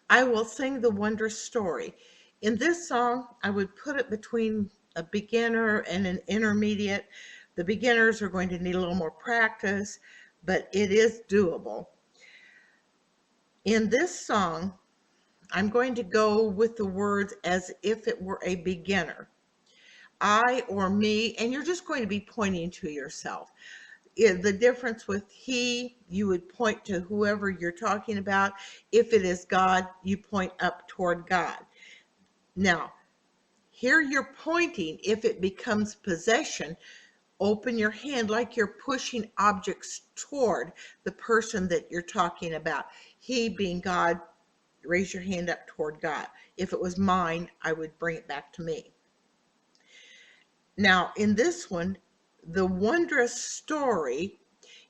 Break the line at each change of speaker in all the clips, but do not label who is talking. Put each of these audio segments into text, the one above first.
I will sing the wondrous story. In this song, I would put it between a beginner and an intermediate. The beginners are going to need a little more practice, but it is doable. In this song, I'm going to go with the words as if it were a beginner. I or me, and you're just going to be pointing to yourself. The difference with he, you would point to whoever you're talking about. If it is God, you point up toward God. Now, here you're pointing. If it becomes possession, open your hand like you're pushing objects toward the person that you're talking about. He being God, raise your hand up toward God. If it was mine, I would bring it back to me. Now, in this one, the wondrous story,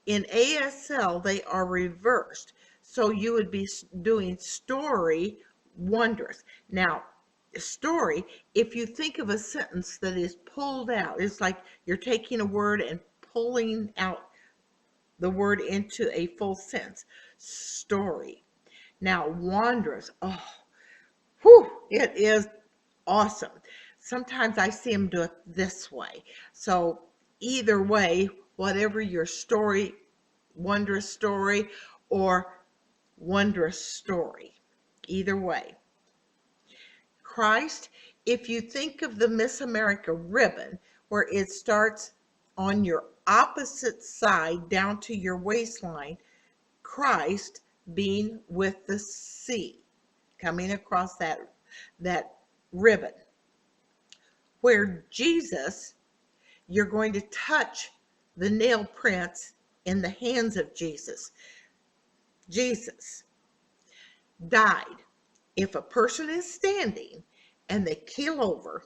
in ASL, they are reversed. So you would be doing story, wondrous. Now, story, if you think of a sentence that is pulled out, it's like you're taking a word and pulling out the word into a full sentence. Story. Now, wondrous. Oh, whew, it is awesome. Sometimes I see them do it this way. So either way, whatever your story, wondrous story or wondrous story, either way. Christ, if you think of the Miss America ribbon, where it starts on your opposite side down to your waistline, Christ being with the C, coming across that ribbon. Where Jesus, you're going to touch the nail prints in the hands of Jesus. Jesus died. If a person is standing and they keel over,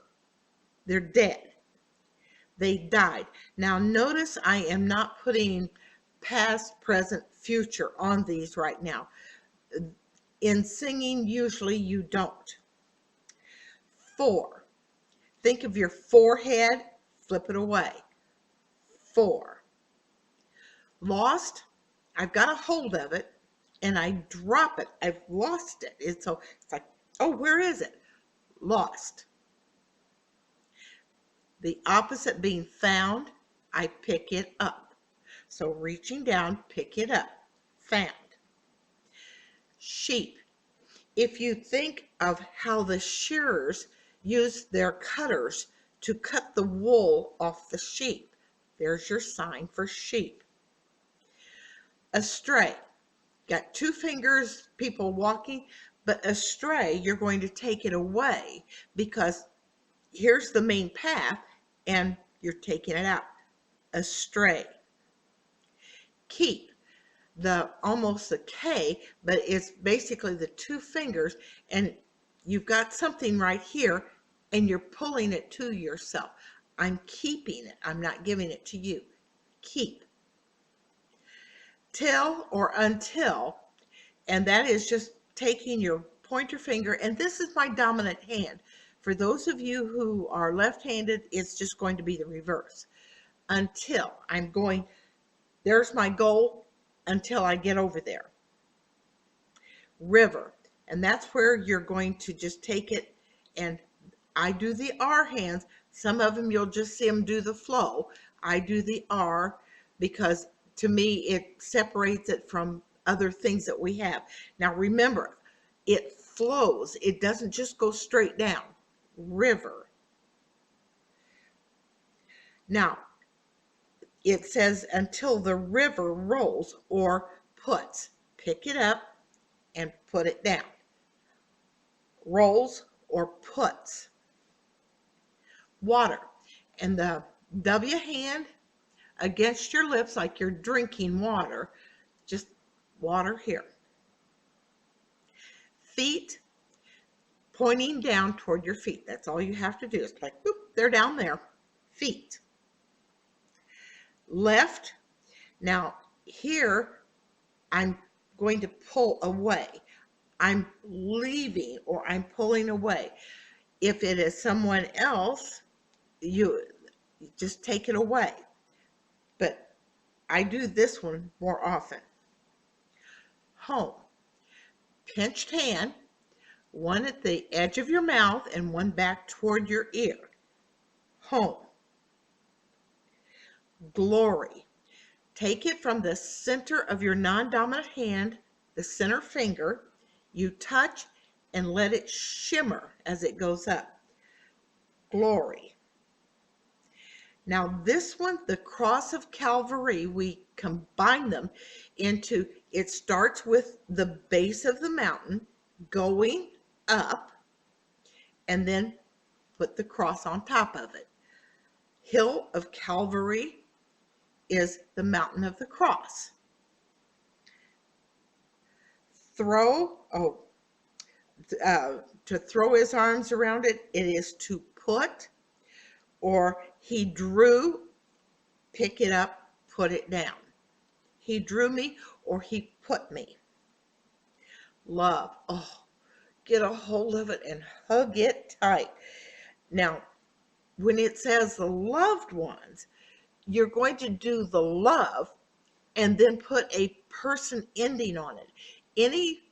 they're dead. They died. Now notice I am not putting past, present, future on these right now. In singing, usually you don't. 4. Think of your forehead, flip it away. 4. Lost, I've got a hold of it and I drop it. I've lost it. It's like, oh, where is it? Lost. The opposite being found, I pick it up. So reaching down, pick it up. Found. Sheep. If you think of how the shearers use their cutters to cut the wool off the sheep, there's your sign for sheep. Astray. Got 2 fingers, people walking, but astray, you're going to take it away because here's the main path and you're taking it out. Astray. Keep, almost the K, but it's basically the 2 fingers and you've got something right here and you're pulling it to yourself. I'm keeping it. I'm not giving it to you. Keep. Till or until, and that is just taking your pointer finger, and this is my dominant hand. For those of you who are left-handed, it's just going to be the reverse. Until I'm going, there's my goal until I get over there. River, and that's where you're going to just take it, and I do the R hands. Some of them you'll just see them do the flow. I do the R because to me it separates it from other things that we have. Now remember, it flows. It doesn't just go straight down. River. Now, it says until the river rolls or puts. Pick it up and put it down. Rolls or puts. Water. And the W hand against your lips like you're drinking water. Just water here. Feet, pointing down toward your feet. That's all you have to do. It's like, boop, they're down there. Feet. Left. Now, here, I'm going to pull away. I'm leaving or I'm pulling away. If it is someone else, you just take it away. But I do this one more often. Home. Pinched hand, one at the edge of your mouth and one back toward your ear. Home. Glory. Take it from the center of your non-dominant hand, the center finger. You touch and let it shimmer as it goes up. Glory. Now this one, the cross of Calvary, we combine them into, it starts with the base of the mountain going up and then put the cross on top of it. Hill of Calvary is the mountain of the cross. To throw his arms around it, it is to put, or he drew, pick it up, put it down. He drew me or he put me. Love. Oh, get a hold of it and hug it tight. Now, when it says the loved ones, you're going to do the love and then put a person ending on it. Any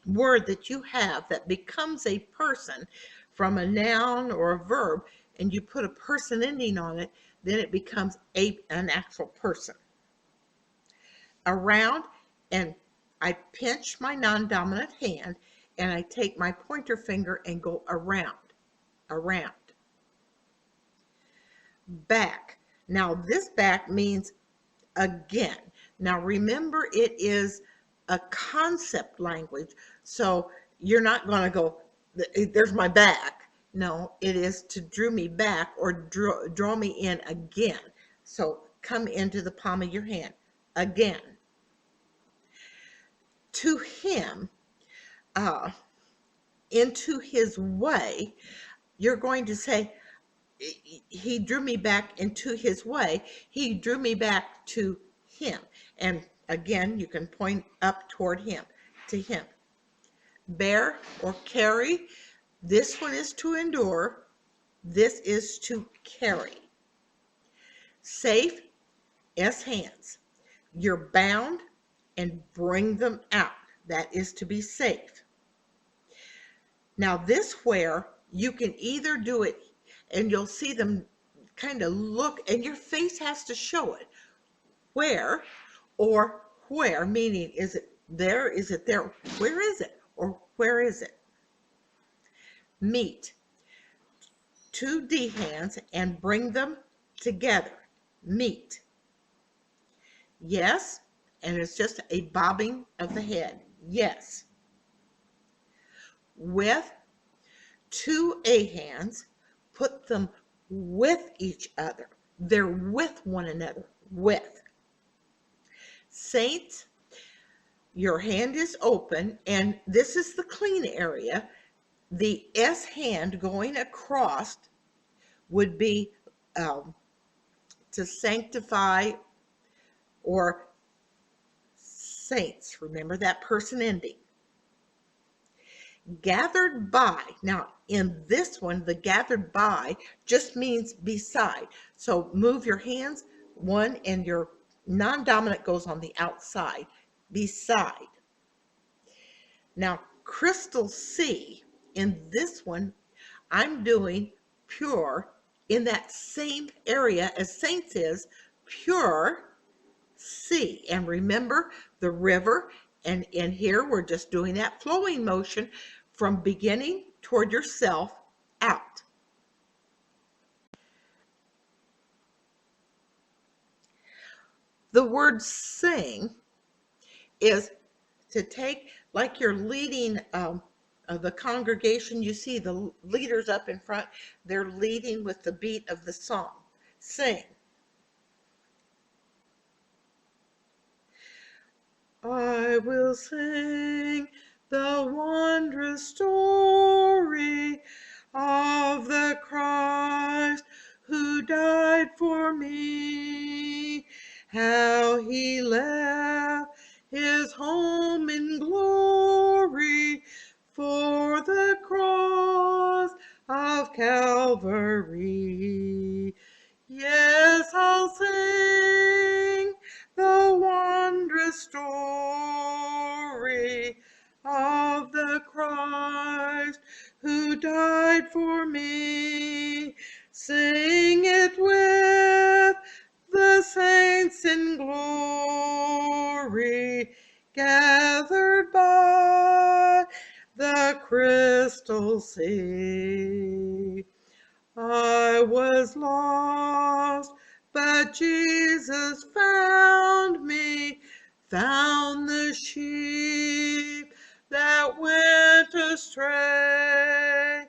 word that you have that becomes a person from a noun or a verb, and you put a person ending on it, then it becomes an actual person. Around, and I pinch my non-dominant hand and I take my pointer finger and go around. Back. Now this back means again. Now remember, it is a concept language, so you're not going to go, there's my back. No, it is to draw me back or draw me in again. So come into the palm of your hand again. To him, into his way, you're going to say, he drew me back into his way. He drew me back to him. And again, you can point up toward him, to him. Bear or carry. This one is to endure. This is to carry. Safe, S hands. You're bound and bring them out. That is to be safe. Now this where, you can either do it and you'll see them kind of look, and your face has to show it. Where or where, meaning is it there, is it there, where is it, or where is it? Meet. 2D hands and bring them together. Meet. Yes, and it's just a bobbing of the head. Yes. With 2A hands, put them with each other. They're with one another. With. Saints, your hand is open, and this is the clean area. The S hand going across would be to sanctify or saints. Remember that person ending. Gathered by. Now, in this one, the gathered by just means beside. So move your hands, one, and your non-dominant goes on the outside, beside. Now, crystal C, in this one, I'm doing pure in that same area as saints is, pure C. And remember the river, and in here we're just doing that flowing motion from beginning toward yourself out. The word sing is to take, like you're leading the congregation, you see the leaders up in front, they're leading with the beat of the song. Sing. I will sing the wondrous story of the Christ who died for me, how he left his home in glory for the cross of Calvary. Yes, I'll sing the wondrous story of the saints in glory gathered by the crystal sea. I was lost, but Jesus found me, found the sheep that went astray.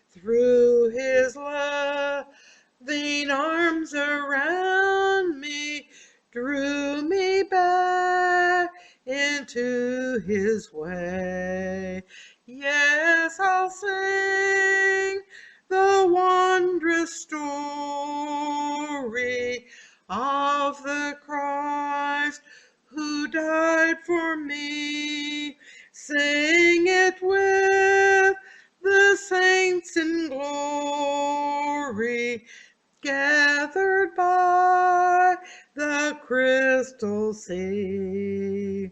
Through his loving arms around me, drew me back into his way. Yes, I'll sing the wondrous story of the Christ who died for me. Sing it with the saints in glory, gathered by the crystal sea.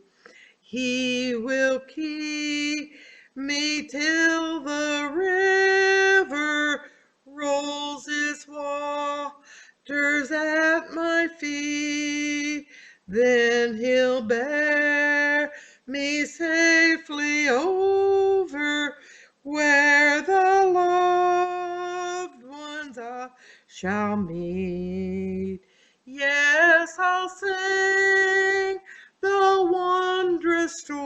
He will keep me till the river rolls its waters at my feet. Then he'll bear me safely over where the loved ones I shall meet. Yes, I'll sing the wondrous story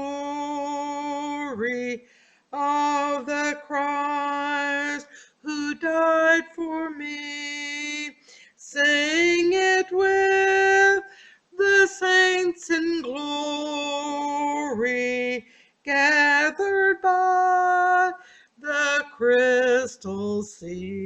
of the Christ who died for me. Sing it with the saints in glory, gathered by the crystal sea.